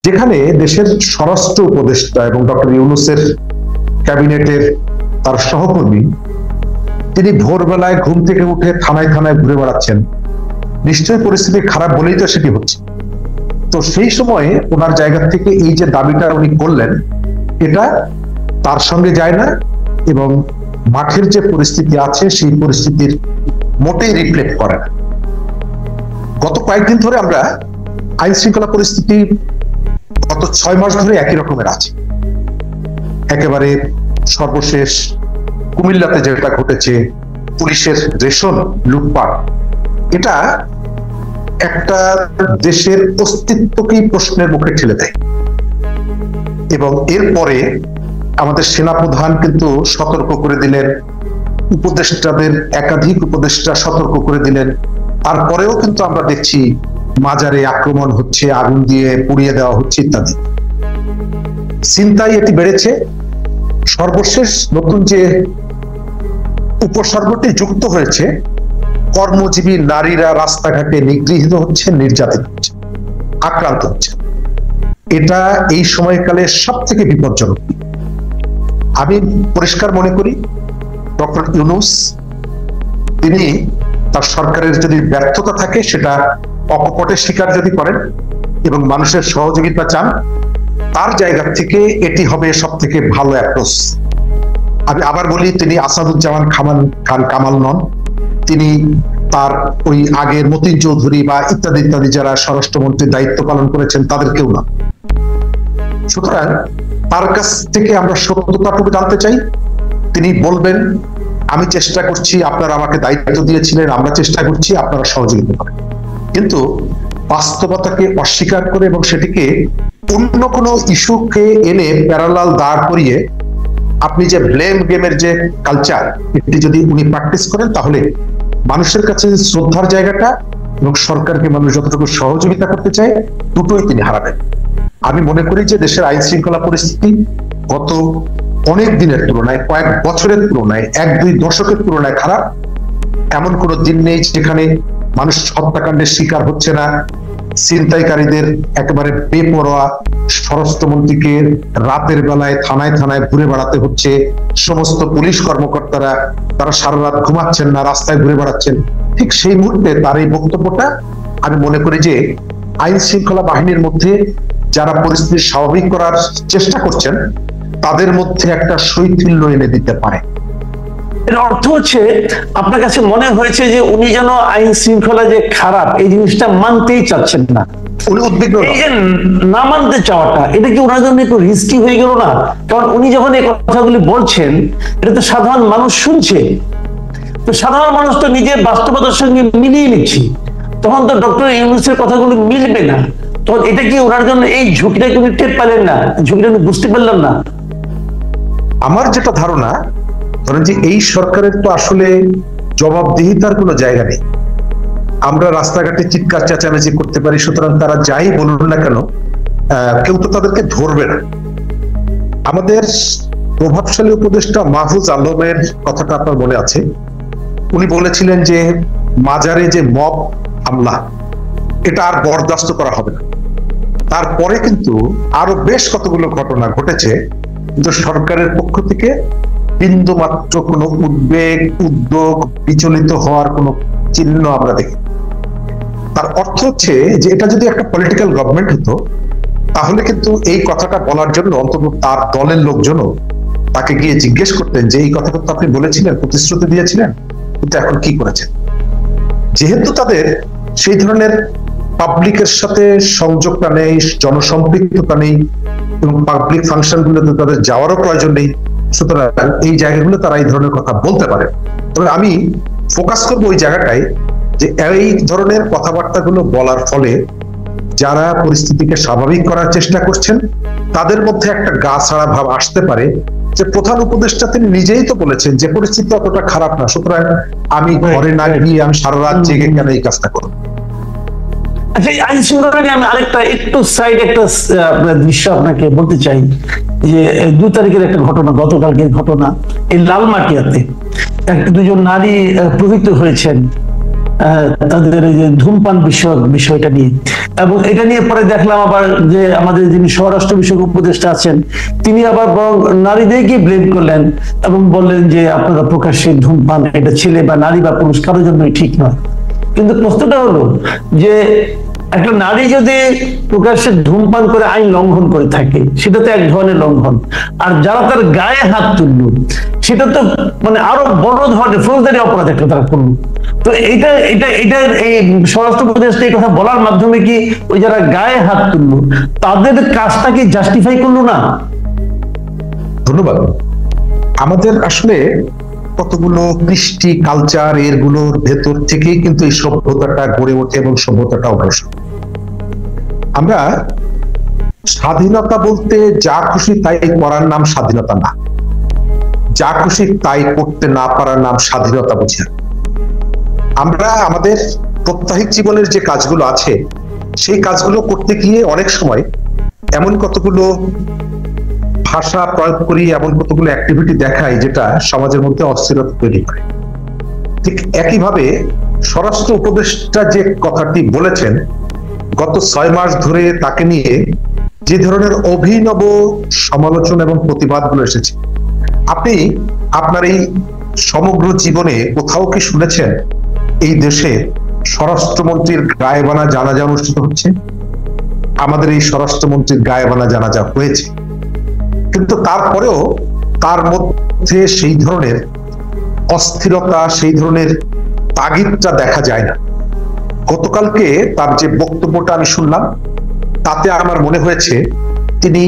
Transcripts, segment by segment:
যেখানে দেশের স্বরাষ্ট্র উপদেষ্টা এবং ডক্টর ইউনূসের ক্যাবিনেটের তার সহকর্মী তিনি ভোরবেলায় ঘুম থেকে উঠে থানায় থানায় ঘুরে বেড়াচ্ছেন, নিশ্চয়ই পরিস্থিতি খারাপ বলেই তো সেটি হচ্ছে। তো সেই সময়ে ওনার জায়গা থেকে এই যে দাবিটা উনি করলেন, এটা তার সঙ্গে যায় না এবং মাঠের যে পরিস্থিতি আছে সেই পরিস্থিতির মোটেই রিফ্লেক্ট করে না। গত কয়েকদিন ধরে আমরা আইন শৃঙ্খলা পরিস্থিতি গত 6 মাস ধরে একই রকমের আছে। একেবারে সর্বশেষ কুমিল্লাতে যেটা ঘটেছে, পুলিশের রেশন লুটপাট, এটা একটা দেশের অস্তিত্বকেই প্রশ্নের মুখে ঠেলে দেয়। এবং এরপরে আমাদের সেনাপ্রধান কিন্তু সতর্ক করে দিলেন, উপদেষ্টাদের একাধিক উপদেষ্টা সতর্ক করে দিলেন, তারপরেও কিন্তু আমরা দেখছি মাজারে আক্রমণ হচ্ছে, আগুন দিয়ে পুড়িয়ে দেওয়া হচ্ছে ইত্যাদি। ছিনতাই এটি বেড়েছে। সর্বশেষ নতুন যে উপসর্গটি যুক্ত হয়েছে, কর্মজীবী নারীরা রাস্তাঘাটে নিগৃহীত হচ্ছে, নির্যাতিত হচ্ছে, আক্রান্ত হচ্ছে। এটা এই সময়কালে সব থেকে বিপজ্জনক। আমি পরিষ্কার মনে করি ডক্টর ইউনূস তিনি তার সরকারের যদি ব্যর্থতা থাকে সেটা অকপটে স্বীকার যদি করেন এবং মানুষের সহযোগিতা চান, তার জায়গা থেকে এটি হবে সব থেকে ভালো অ্যাপ্রোচ। আমি আবার বলি, তিনি আসাদুজ্জামান খান কামাল নন, তিনি তার ওই আগের মতিন চৌধুরী বা ইত্যাদি ইত্যাদি যারা স্বরাষ্ট্রমন্ত্রীর দায়িত্ব পালন করেছেন তাদের কেউ না। সুতরাং তার কাছ থেকে আমরা সত্যতাটুকু জানতে চাই। তিনি বলবেন, আমি চেষ্টা করছি, আপনারা আমাকে দায়িত্ব দিয়েছিলেন, আমরা চেষ্টা করছি, আপনারা সহযোগিতা করেন। কিন্তু বাস্তবতাকে অস্বীকার করে এবং সেটিকে অন্য কোনো ইস্যুকে এনে প্যারালাল দাঁড় করিয়ে আপনি যে ব্লেম গেমের যে কালচার, এটি যদি উনি প্র্যাকটিস করেন, তাহলে মানুষের কাছে শ্রদ্ধার জায়গাটা এবং সরকারকে মানুষ যতটুকু সহযোগিতা করতে চায়, দুটোই তিনি হারাবেন। আমি মনে করি যে দেশের আইন শৃঙ্খলা পরিস্থিতি গত অনেক দিনের তুলনায়, কয়েক বছরের তুলনায়, 1-2 দশকের তুলনায় খারাপ। এমন কোনো দিন নেই যেখানে মানুষ হত্যাকাণ্ডের শিকার হচ্ছে না। ছিনতাইকারীদের একেবারে বেপরোয়া স্বরাষ্ট্রমন্ত্রীকে রাতের বেলায় থানায় থানায় ঘুরে বেড়াতে হচ্ছে। সমস্ত পুলিশ কর্মকর্তারা তারা সারা রাত ঘুমাচ্ছেন না, রাস্তায় ঘুরে বেড়াচ্ছেন। ঠিক সেই মুহূর্তে তার এই বক্তব্যটা আমি মনে করি যে আইন শৃঙ্খলা বাহিনীর মধ্যে যারা পরিস্থিতি স্বাভাবিক করার চেষ্টা করছেন তাদের মধ্যে একটা শৈথিল্য এনে দিতে পারে। এর অর্থ হচ্ছে আপনার কাছে মনে হয়েছে যে উনি যেন আইন শৃঙ্খলা যে খারাপ এই জিনিসটা মানতেই চাচ্ছেন না, উনি উদ্বিগ্ন। এই যে না মানতে চাওয়াটা, এটা কি ওনার জন্য একটু রিস্কি হয়ে গেল না? কারণ উনি যখন এই কথাগুলি বলছেন, এটা তো সাধারণ মানুষ শুনছে, তো সাধারণ মানুষ তো নিজের বাস্তবতার সঙ্গে মিলিয়ে নিচ্ছে, তখন তো ডক্টর ইউনূসের কথাগুলো মিলবে না। তখন এটা কি ওনার জন্য এই ঝুঁকিটা উনি টের পেলেন না, ঝুঁকিটা উনি বুঝতে পারলেন না? আমার যেটা ধারণা, ধরেন যে এই সরকারের তো আসলে জবাবদিহিতার কোনো জায়গা নেই। আমরা রাস্তাঘাটে চিৎকার চেঁচামেচি করতে পারি, সুতরাং তারা যাই বলুন না কেন কেউ তো তাদেরকে ধরবে না। আমাদের প্রভাবশালী উপদেষ্টা মাহফুজ আলমের কথাটা আপনার মনে আছে, উনি বলেছিলেন যে মাজারে যে মব হামলা, এটা আর বরদাস্ত করা হবে না। তারপরে কিন্তু আরো বেশ কতগুলো ঘটনা ঘটেছে, কিন্তু সরকারের পক্ষ থেকে বিন্দু মাত্র কোনো উদ্বেগ, উদ্যোগ, বিচলিত হওয়ার কোনো চিহ্ন আমরা দেখি। তার অর্থ হচ্ছে যে এটা যদি একটা পলিটিক্যাল গভর্নমেন্ট হতো, তাহলে কিন্তু এই কথাটা বলার জন্য অন্তত তার দলের লোকজনও তাকে গিয়ে জিজ্ঞেস করতেন যে এই কথাটা তো আপনি বলেছিলেন, প্রতিশ্রুতি দিয়েছিলেন, কিন্তু এখন কি করেছেন। যেহেতু তাদের সেই ধরনের পাবলিকের সাথে সংযোগটা নেই, জনসম্পৃক্ততা নেই এবং পাবলিক ফাংশন গুলোতে তাদের যাওয়ারও প্রয়োজন নেই, সুতরাং এই জায়গাগুলো তারা এই ধরনের কথা বলতে পারে। তবে আমি ফোকাস করবো ওই জায়গাটায় যে এই ধরনের কথাবার্তাগুলো বলার ফলে যারা পরিস্থিতিকে স্বাভাবিক করার চেষ্টা করছেন তাদের মধ্যে একটা গা ছাড়া ভাব আসতে পারে যে প্রধান উপদেষ্টা তিনি নিজেই তো বলেছেন যে পরিস্থিতি অতটা খারাপ না, সুতরাং আমি ঘরে না গিয়ে আমি সারা রাত জেগে কেন এই কাজটা করব। আচ্ছা, আইন শৃঙ্খলা নিয়ে আমি আরেকটা একটু সাইড একটা দৃশ্য আপনাকে বলতে চাই যে 2 তারিখের একটা ঘটনা, গতকালকের ঘটনা, এই লালমাটিয়াতে দুজন নারী প্রহৃত হয়েছেন। তাদের এই যে ধূমপান বিষয়টা নিয়ে, এবং এটা নিয়ে পরে দেখলাম আবার যে আমাদের যিনি স্বরাষ্ট্র বিষয়ক উপদেষ্টা আছেন তিনি আবার নারীদেরকে ব্লেম করলেন এবং বললেন যে আপনারা প্রকাশ্যে ধূমপান এটা ছেলে বা নারী বা পুরুষ কারোর জন্যই ঠিক নয়। কিন্তু প্রশ্নটা হলো যে একটা নারী যদি প্রকাশ্যে ধূমপান করে আইন লঙ্ঘন করে থাকে সেটা তো এক ধরনের লঙ্ঘন, আর যারা তার গায়ে হাত তুলল সেটা তো মানে আরো বড় ধরনের ফৌজদারি অপরাধ একটা তারা করলো। তো এটা এই স্বরাষ্ট্র উপদেষ্টা এই কথা বলার মাধ্যমে কি ওই যারা গায়ে হাত তুললো তাদের কাজটাকে জাস্টিফাই করলো না? ধন্যবাদ। আমাদের আসলে কতগুলো কৃষ্টি কালচার এরগুলোর ভেতর থেকেই কিন্তু এই সভ্যতাটা গড়ে ওঠে এবং সভ্যতাটা অগ্রসর। আমরা স্বাধীনতা বলতে যা খুশি তাই করার নাম স্বাধীনতা না, যা খুশি তাই করতে না পারার নাম স্বাধীনতা বুঝি। আমরা আমাদের প্রত্যাহিক জীবনের যে কাজগুলো আছে সেই কাজগুলো করতে গিয়ে অনেক সময় এমন কতগুলো ভাষা প্রয়োগ করি, এমন কতগুলো অ্যাক্টিভিটি দেখাই যেটা সমাজের মধ্যে অস্থিরতা তৈরি করে। ঠিক একইভাবে স্বরাষ্ট্র উপদেষ্টা যে কথাটি বলেছেন, গত 6 মাস ধরে তাকে নিয়ে যে ধরনের অভিনব সমালোচনা এবং প্রতিবাদগুলো এসেছে, আপনি আপনার এই সমগ্র জীবনে কোথাও কি শুনেছেন এই দেশে স্বরাষ্ট্রমন্ত্রীর গায়েবানা জানাজা অনুষ্ঠিত হচ্ছে? আমাদের এই স্বরাষ্ট্রমন্ত্রীর গায়েবানা জানাজা হয়েছে, কিন্তু তারপরেও তার মধ্যে সেই ধরনের অস্থিরতা, সেই ধরনের তাগিদটা দেখা যায় না। গতকালকে তার যে বক্তব্যটা আমি শুনলাম তাতে আমার মনে হয়েছে তিনি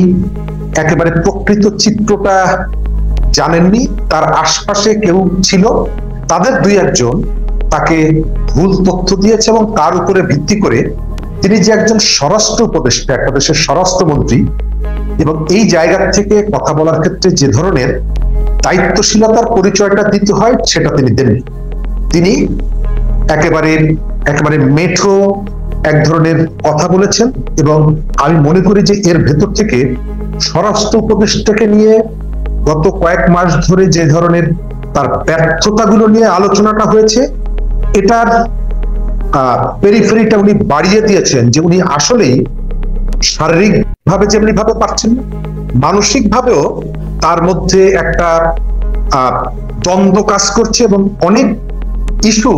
একেবারে প্রকৃত চিত্রটা জানেননি। তার আশপাশে কেউ ছিল, তাদের 2-1 তাকে ভুল তথ্য দিয়েছে এবং তার উপরে ভিত্তি করে তিনি যে একজন স্বরাষ্ট্র উপদেষ্টা, একটা দেশের স্বরাষ্ট্রমন্ত্রী, এবং এই জায়গা থেকে কথা বলার ক্ষেত্রে যে ধরনের দায়িত্বশীলতার পরিচয়টা দিতে হয় সেটা তিনি দেননি। তিনি একেবারে মেঠো এক ধরনের কথা বলেছেন, এবং আমি মনে করি যে এর ভেতর থেকে স্বরাষ্ট্র উপদেষ্টাকে নিয়ে গত কয়েক মাস ধরে যে ধরনের তার ব্যর্থতাগুলো নিয়ে আলোচনাটা হয়েছে, এটার পেরিফেরিটা উনি বাড়িয়ে দিয়েছেন, যে উনি আসলেই শারীরিক ভাবে যেমনি ভাবে পারছেন না, মানসিক ভাবেও তার মধ্যে একটা দ্বন্দ্ব কাজ করছে, এবং অনেক ইস্যু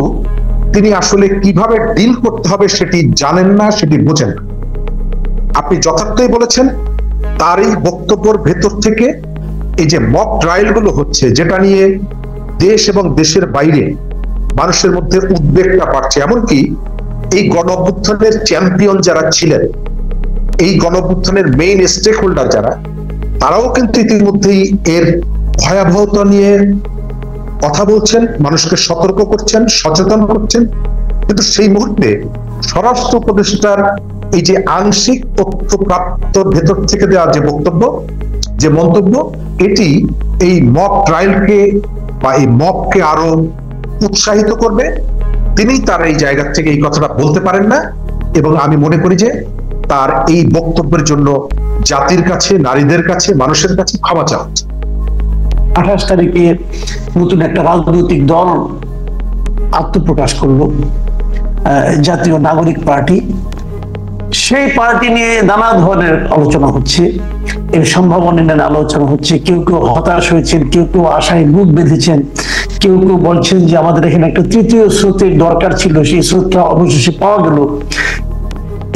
তিনি আসলে কিভাবে ডিল করতে হবে সেটি জানেন না, সেটি বোঝেন না। আপনি যথার্থই বলেছেন, তার এই বক্তব্যের ভেতর থেকে এই যে মক ট্রায়াল গুলো হচ্ছে, যেটা নিয়ে দেশ এবং দেশের বাইরে মানুষের মধ্যে উদ্বেগটা বাড়ছে, এমনকি এই গণ অভ্যুত্থানের চ্যাম্পিয়ন যারা ছিলেন, এই গণ অভ্যুত্থানের মেইন স্টেক হোল্ডার যারা, তারাও কিন্তু ইতিমধ্যেই এর ভয়াবহতা নিয়ে কথা বলছেন, মানুষকে সতর্ক করছেন, সচেতন করছেন। কিন্তু সেই মুহূর্তে স্বরাষ্ট্র উপদেষ্টার এই যে আংশিক তথ্য প্রাপ্ত ভেতর থেকে দেওয়া যে বক্তব্য, যে মন্তব্য, এটি এই মক ট্রায়ালকে বা এই মককে আরো উৎসাহিত করবে। তিনি তার এই জায়গা থেকে এই কথাটা বলতে পারেন না, এবং আমি মনে করি যে তার এই বক্তব্যের জন্য জাতির কাছে, নারীদের কাছে, মানুষের কাছে ক্ষমা চাওয়া উচিত। 28 তারিখে নতুন একটা রাজনৈতিক দল আত্মপ্রকাশ করলো, জাতীয় নাগরিক পার্টি। সেই পার্টি নিয়ে নানা ধরনের আলোচনা হচ্ছে, এর সম্ভাবনা নিয়ে আলোচনা হচ্ছে। কেউ কেউ হতাশ হয়েছেন, কেউ কেউ আশায় বুক বেঁধেছেন, কেউ কেউ বলছেন যে আমাদের এখানে একটা তৃতীয় স্রোতের দরকার ছিল, সেই স্রোতটা অবশেষে পাওয়া গেল।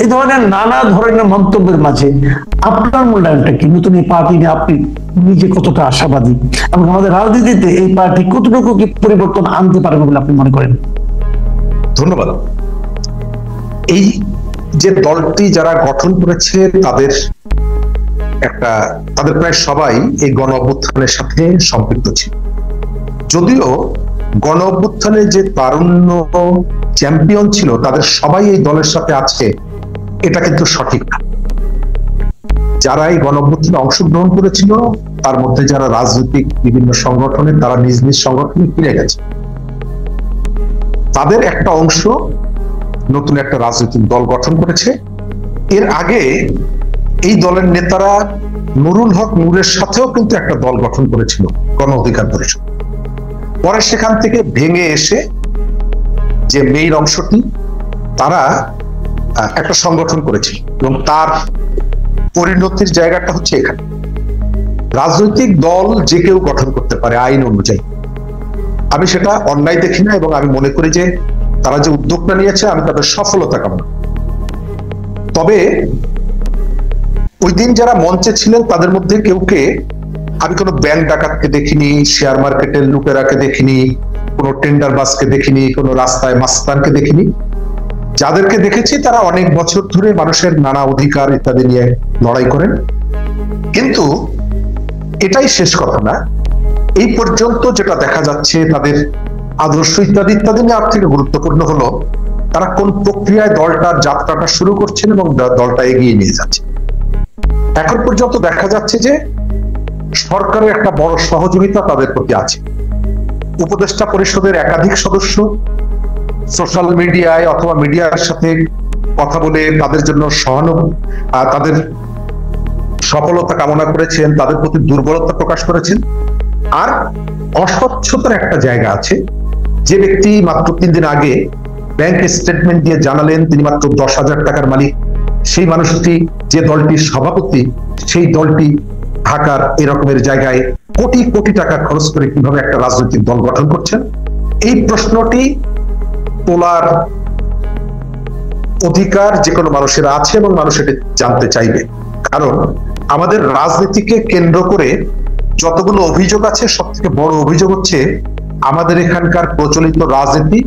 এই ধরনের নানা ধরনের মন্তব্যের মাঝে আপনার মূল্যায়নটা কি? নতুন এই পার্টি নিয়ে আপনি নিজে কতটা আশাবাদী, এবং আমাদের রাজনীতিতে এই পার্টি কতটুকু কি পরিবর্তন আনতে পারবে বলে আপনি মনে করেন? ধন্যবাদ। এই যে দলটি যারা গঠন করেছে তাদের প্রায় সবাই এই গণ অভ্যুত্থানের সাথে সম্পৃক্ত ছিল। যদিও গণ অভ্যুত্থানের যে তারুণ্য চ্যাম্পিয়ন ছিল তাদের সবাই এই দলের সাথে আছে, এটা কিন্তু সঠিক না। যারা এই গণ অভ্যুত্থানে অংশগ্রহণ করেছিল তার মধ্যে যারা রাজনৈতিক বিভিন্ন সংগঠনে, তারা নিজ নিজ সংগঠনে ফিরে গেছে। তাদের একটা অংশ নতুন একটা রাজনৈতিক দল গঠন করেছে। এর আগে এই দলের নেতারা নুরুল হক নূরের সাথেও কিন্তু একটা দল গঠন করেছিল, গণ অধিকার পরিষদ। পরে সেখান থেকে ভেঙে এসে যে মেইন অংশটি, তারা একটা সংগঠন করেছে এবং তার পরিণতির জায়গাটা হচ্ছে এখানে। রাজনৈতিক দল যে কেউ গঠন করতে পারে আইন অনুযায়ী, আমি সেটা অন্যায় দেখি না, এবং আমি মনে করি যে তারা যে উদ্যোগটা নিয়েছে আমি তাদের সফলতা কামনা। তবে ওই দিন যারা মঞ্চে ছিলেন তাদের মধ্যে কেউকে আমি কোনো ব্যাংক ডাকাতকে দেখিনি, শেয়ার মার্কেটের লুটেরাকে দেখিনি, কোনো টেন্ডার বাসকে দেখিনি, কোনো রাস্তায় মাস্তানকে দেখিনি। যাদেরকে দেখেছি তারা অনেক বছর ধরে মানুষের নানা অধিকার ইত্যাদি নিয়ে লড়াই করেন। কিন্তু এটাই শেষ কথা না, এই পর্যন্ত যেটা দেখা যাচ্ছে তাদের আদর্শ ইত্যাদি ইত্যাদি নিয়ে আর থেকে গুরুত্বপূর্ণ হলো তারা কোন প্রক্রিয়ায় দলটার যাত্রাটা শুরু করছেন এবং দলটা এগিয়ে নিয়ে যাচ্ছে। এখন পর্যন্ত দেখা যাচ্ছে যে সরকারের একটা বড় সহযোগিতা তাদের প্রতি আছে। উপদেষ্টা পরিষদের একাধিক সদস্য সোশ্যাল মিডিয়ায় অথবা মিডিয়ার সাথে কথা বলে তাদের জন্য তাদের সফলতা কামনা করেছেন, তাদের প্রতি দুর্বলতা প্রকাশ করেছেন। আর অস্বচ্ছতার একটা জায়গা আছে। যে ব্যক্তি মাত্র 3 দিন আগে ব্যাংক স্টেটমেন্ট দিয়ে জানালেন তিনি মাত্র 10,000 টাকার মালিক, সেই মানুষটি যে দলটির সভাপতি, সেই দলটি ঢাকার এরকমের জায়গায় কোটি কোটি টাকা খরচ করে কিভাবে একটা রাজনৈতিক দল গঠন করছেন, এই প্রশ্নটি তোলার অধিকার যে কোনো মানুষের আছে এবং মানুষ এটি জানতে চাইবে। কারণ আমাদের রাজনীতিকে কেন্দ্র করে যতগুলো অভিযোগ আছে সব থেকে বড় অভিযোগ হচ্ছে আমাদের এখানকার প্রচলিত রাজনীতি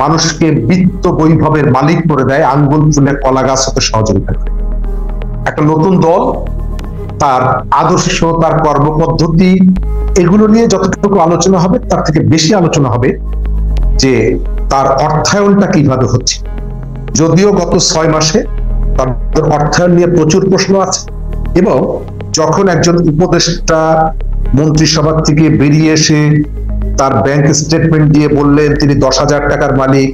মানুষকে বিত্ত বৈভবের মালিক করে দেয়, আঙ্গুল ফুলে কলা গাছ হতে সহযোগিতা করে। একটা নতুন দল তার আদর্শ, তার কর্মপদ্ধতি, এগুলো নিয়ে যতটুকু আলোচনা হবে তার থেকে বেশি আলোচনা হবে যে তার অর্থায়নটা কিভাবে হচ্ছে। যদিও গত 6 মাসে তাদের অর্থায়ন নিয়ে প্রচুর প্রশ্ন আছে, এবং যখন একজন উপদেষ্টা মন্ত্রিসভা থেকে বেরিয়ে এসে তার ব্যাংক স্টেটমেন্ট দিয়ে বললেন তিনি 10,000 টাকার মালিক,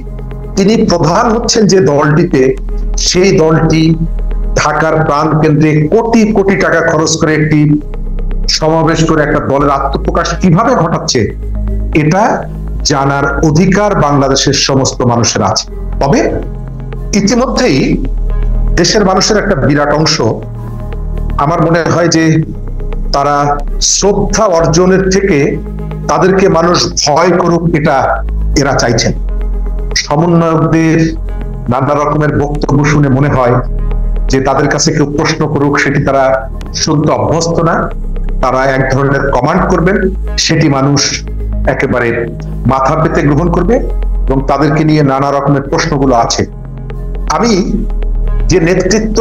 তিনি প্রধান হচ্ছেন যে দলটিতে, সেই দলটি ঢাকার প্রাণ কেন্দ্রে কোটি কোটি টাকা খরচ করে একটি সমাবেশ করে একটা দলের আত্মপ্রকাশ কিভাবে ঘটাচ্ছে, এটা জানার অধিকার বাংলাদেশের সমস্ত মানুষের আছে। তবে ইতিমধ্যেই দেশের মানুষের একটা বিরাট অংশ আমার মনে হয় যে তারা শ্রদ্ধা অর্জনের থেকে তাদেরকে মানুষ ভয় করুক এটা এরা চাইছেন। সমন্বয়কদের নানা রকমের বক্তব্য শুনে মনে হয় যে তাদের কাছে কেউ প্রশ্ন করুক সেটি তারা শুনতে অভ্যস্ত না, তারা এক ধরনের কমান্ড করবেন, সেটি মানুষ একেবারে মাথা পেতে গ্রহণ করবে, এবং তাদেরকে নিয়ে নানা রকমের প্রশ্নগুলো আছে। আমি যে নেতৃত্ব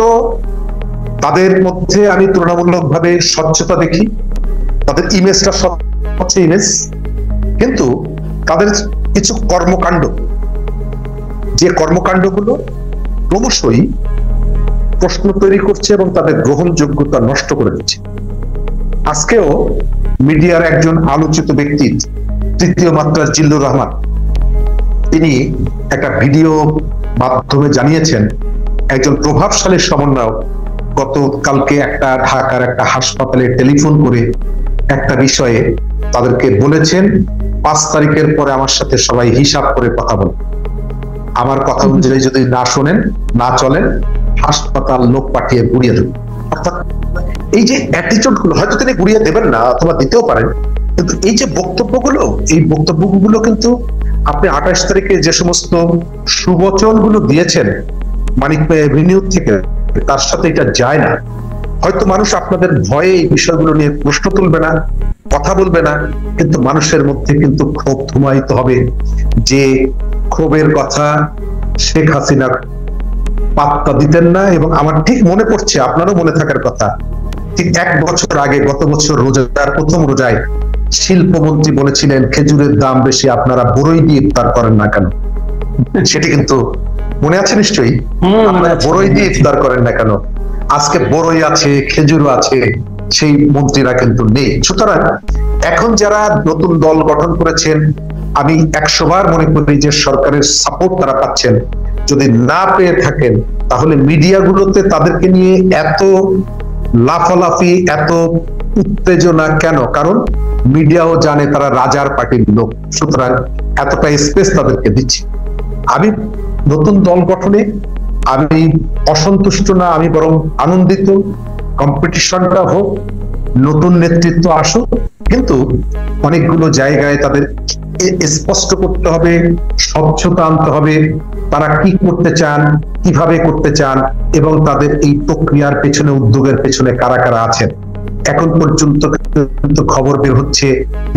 তাদের মধ্যে আমি তুলনামূলকভাবে স্বচ্ছতা দেখি, তাদের ইমেজটা স্বচ্ছ ইমেজ, কিন্তু তাদের কিছু কর্মকাণ্ড, যে কর্মকাণ্ডগুলো ক্রমশই প্রশ্ন তৈরি করছে এবং তাদের গ্রহণযোগ্যতা নষ্ট করে দিচ্ছে। আজকেও মিডিয়ার একজন আলোচিত ব্যক্তি, তৃতীয় মাত্রার জিল্লুর রহমান, তিনি একটা ভিডিও মাধ্যমে জানিয়েছেন একজন প্রভাবশালী সমন্বয়ক গতকালকে একটা ঢাকার একটা হাসপাতালে টেলিফোন করে একটা বিষয়ে তাদেরকে বলেছেন 5 তারিখের পরে আমার সাথে সবাই হিসাব করে কথা বলেন, আমার কথা অনুযায়ী যদি না শোনেন না চলেন হাসপাতাল লোক পাঠিয়ে গুড়িয়ে দেবেন। অর্থাৎ এই যে অ্যাটিটিউড গুলো হয়তো তিনি গুড়িয়ে দেবেন না অথবা দিতেও পারেন, কিন্তু এই যে বক্তব্যগুলো, এই বক্তব্যগুলো কিন্তু আপনি 28 তারিখে যে সমস্ত সুবচনগুলো দিয়েছেন মানিক ভাই এভিনিউ থেকে, তার সাথে এটা যায় না। হয়তো মানুষ আপনাদের ভয়ে এই বিষয়গুলো নিয়ে প্রশ্ন তুলবে না, কথা বলবে না, কিন্তু মানুষের মধ্যে কিন্তু ক্ষোভ ধুমায়িত হবে যে ক্ষোভের কথা শেখ হাসিনা পাত্তা দিতেন না। এবং আমার ঠিক মনে পড়ছে, আপনারও মনে থাকার কথা, ঠিক 1 বছর আগে গত বছর রোজার প্রথম রোজায় শিল্পমন্ত্রী বলেছিলেন খেজুরের দাম বেশি, আপনারা বড়ই দিয়ে ইফতার করেন না কেন? সেটি কিন্তু মনে আছে নিশ্চয়ই, আপনারা বড়ই দিয়ে ইফতার করেন না কেন? আজকে বড়ই আছে, খেজুরও আছে, সেই মন্ত্রীরা কিন্তু নেই। সুতরাং এখন যারা নতুন দল গঠন করেছেন, আমি 100 বার মনে করি যে সরকারের সাপোর্ট তারা পাচ্ছেন। যদি না পেয়ে থাকেন তাহলে মিডিয়াগুলোতে তাদেরকে নিয়ে এত লাফালাফি, এত উত্তেজনা কেন? কারণ মিডিয়াও জানে তারা রাজার পার্টির লোক, সুতরাং এতটা স্পেস তাদেরকে দিচ্ছে। আমি নতুন দল গঠনে আমি অসন্তুষ্ট না, আমি বরং আনন্দিত। কম্পিটিশনটা হোক, নতুন নেতৃত্ব আসুক, কিন্তু অনেকগুলো জায়গায় তাদের স্পষ্ট করতে হবে, স্বচ্ছতা আনতে হবে, তারা কি করতে চান, কিভাবে করতে চান, এবং তাদের এই প্রক্রিয়ার পেছনে, উদ্যোগের পেছনে কারা কারা আছেন। এখন পর্যন্ত কিন্তু খবর বের হচ্ছে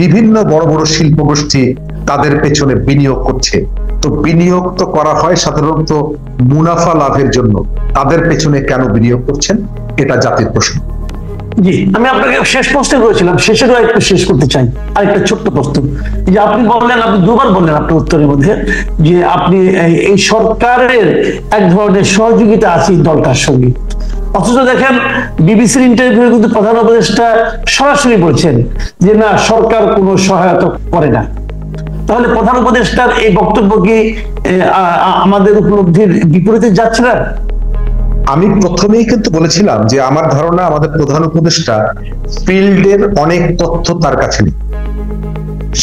বিভিন্ন বড় বড় শিল্প গোষ্ঠী তাদের পেছনে বিনিয়োগ করছে। তো বিনিয়োগ তো করা হয় সাধারণত মুনাফা লাভের জন্য, তাদের পেছনে কেন বিনিয়োগ করছেন, এটা জাতির প্রশ্ন। জি, আমি আপনাকে শেষ প্রশ্ন করেছিলাম, শেষেরও একটু শেষ করতে চাই আরেকটা ছোট্ট প্রশ্ন। যে আপনি বললেন, আপনি দুবার বললেন আপনার উত্তরের মধ্যে, যে আপনি এই সরকারের এক ধরনের সহযোগিতা আছে এই দলটার সঙ্গে, অথচ দেখেন বিবিসির ইন্টারভিউ কিন্তু প্রধান উপদেষ্টা সরাসরি বলছেন যে না, সরকার কোনো সহায়তা করে না। তাহলে প্রধান উপদেষ্টার এই বক্তব্য কি আমাদের উপলব্ধির বিপরীতে যাচ্ছে না? আমি প্রথমেই কিন্তু বলেছিলাম যে আমার ধারণা আমাদের প্রধান উপদেষ্টা ফিল্ডের অনেক তথ্য তার কাছে নেই,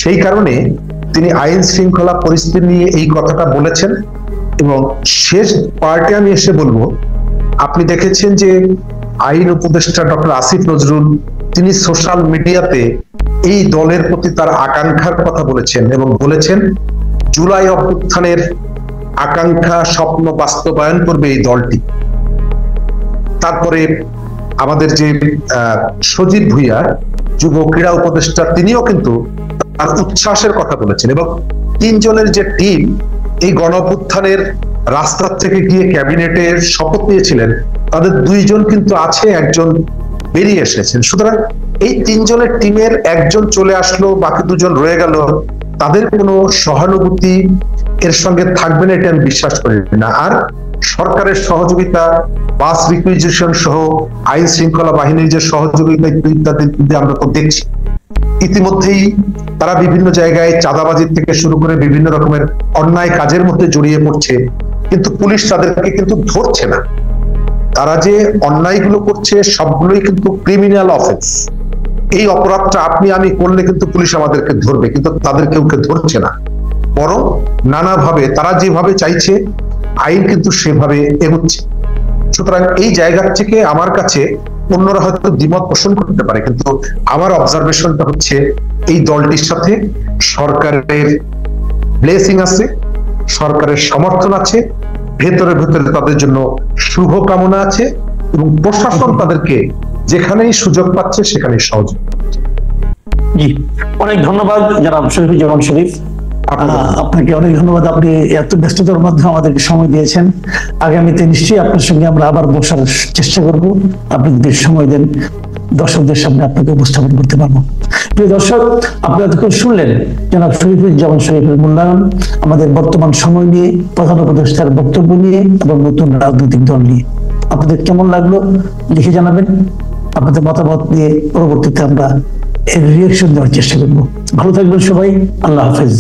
সেই কারণে তিনি আইন শৃঙ্খলা পরিস্থিতি নিয়ে এই কথাটা বলেছেন। এবং শেষ পার্টে আমি এসে বলবো, আপনি দেখেছেন যে আইন উপদেষ্টা ডক্টর আসিফ নজরুল তিনি সোশ্যাল মিডিয়াতে এই দলের প্রতি তার আকাঙ্ক্ষার কথা বলেছেন এবং বলেছেন জুলাই অভ্যুত্থানের আকাঙ্ক্ষা, স্বপ্ন বাস্তবায়ন করবে এই দলটি। তারপরে আমাদের যে সজীব ভুইয়া যুব ক্রীড়া উপদেষ্টা, তিনিও কিন্তু তার উচ্ছ্বাসের কথা বলেছেন। এবং তিনজনের যে টিম এই গণঅভ্যুত্থানের রাস্তা থেকে গিয়ে ক্যাবিনেটে শপথ নিয়েছিলেন, তাদের দুইজন কিন্তু আছে, একজন বেরিয়ে এসেছেন। সুতরাং এই তিনজনের টিমের একজন চলে আসলো, বাকি দুজন রয়ে গেল, তাদের কোনো সহানুভূতি এর সঙ্গে থাকবে না, এটা আমি বিশ্বাস করি না। আর সরকারের সহযোগিতা, বাস রিকুইজিশন সহ আইন শৃঙ্খলা বাহিনীর যে সহযোগিতা ইত্যাদি আমরা তো দেখছি। ইতিমধ্যেই তারা বিভিন্ন জায়গায় চাঁদাবাজির থেকে শুরু করে বিভিন্ন রকমের অন্যায় কাজের মধ্যে জড়িয়ে পড়ছে, কিন্তু পুলিশ তাদেরকে কিন্তু ধরছে না। তারা যে অন্যায়গুলো করছে সবগুলোই কিন্তু ক্রিমিনাল অফেন্স। এই অপরাধটা আপনি আমি করলে কিন্তু পুলিশ আমাদেরকে ধরবে, কিন্তু তাদের কেউ ধরছে না, বরং নানাভাবে তারা যেভাবে চাইছে আইন কিন্তু সেভাবে এগোচ্ছে। সুতরাং এই জায়গা থেকে আমার কাছে অন্যরা হয়তো দ্বিমত পোষণ করতে পারে, কিন্তু আমার অবজারভেশনটা হচ্ছে এই দলটির সাথে সরকারের ব্লেসিং আছে, সরকারের সমর্থন আছে, ভেতরে ভেতরে তাদের জন্য শুভকামনা আছে, এবং প্রশাসন তাদেরকে যেখানেই সুযোগ পাচ্ছে সেখানেই সহযোগ। জি, অনেক ধন্যবাদ জনাব শরীফুজ্জামান শরীফ, আপনাকে অনেক ধন্যবাদ। আপনি এত ব্যস্ততার মধ্যে আমাদেরকে সময় দিয়েছেন। আগামীতে নিশ্চয়ই আপনার সঙ্গে আমরা আবার বসার চেষ্টা করব, আপনি যদি সময় দেন দর্শকদের সামনে আপনাকে উপস্থাপন করতে পারবো। প্রিয় দর্শক, আপনারা তখন শুনলেন জনাব শরীফুজ্জামান শরীফের মূল্যায়ন আমাদের বর্তমান সময় নিয়ে, প্রধান উপদেষ্টার বক্তব্য নিয়ে এবং নতুন রাজনৈতিক দল নিয়ে। আপনাদের কেমন লাগলো লিখে জানাবেন। আপনাদের মতামত নিয়ে পরবর্তীতে আমরা এর রিয়াকশন দেওয়ার চেষ্টা করবো। ভালো থাকবেন সবাই, আল্লাহ হাফেজ।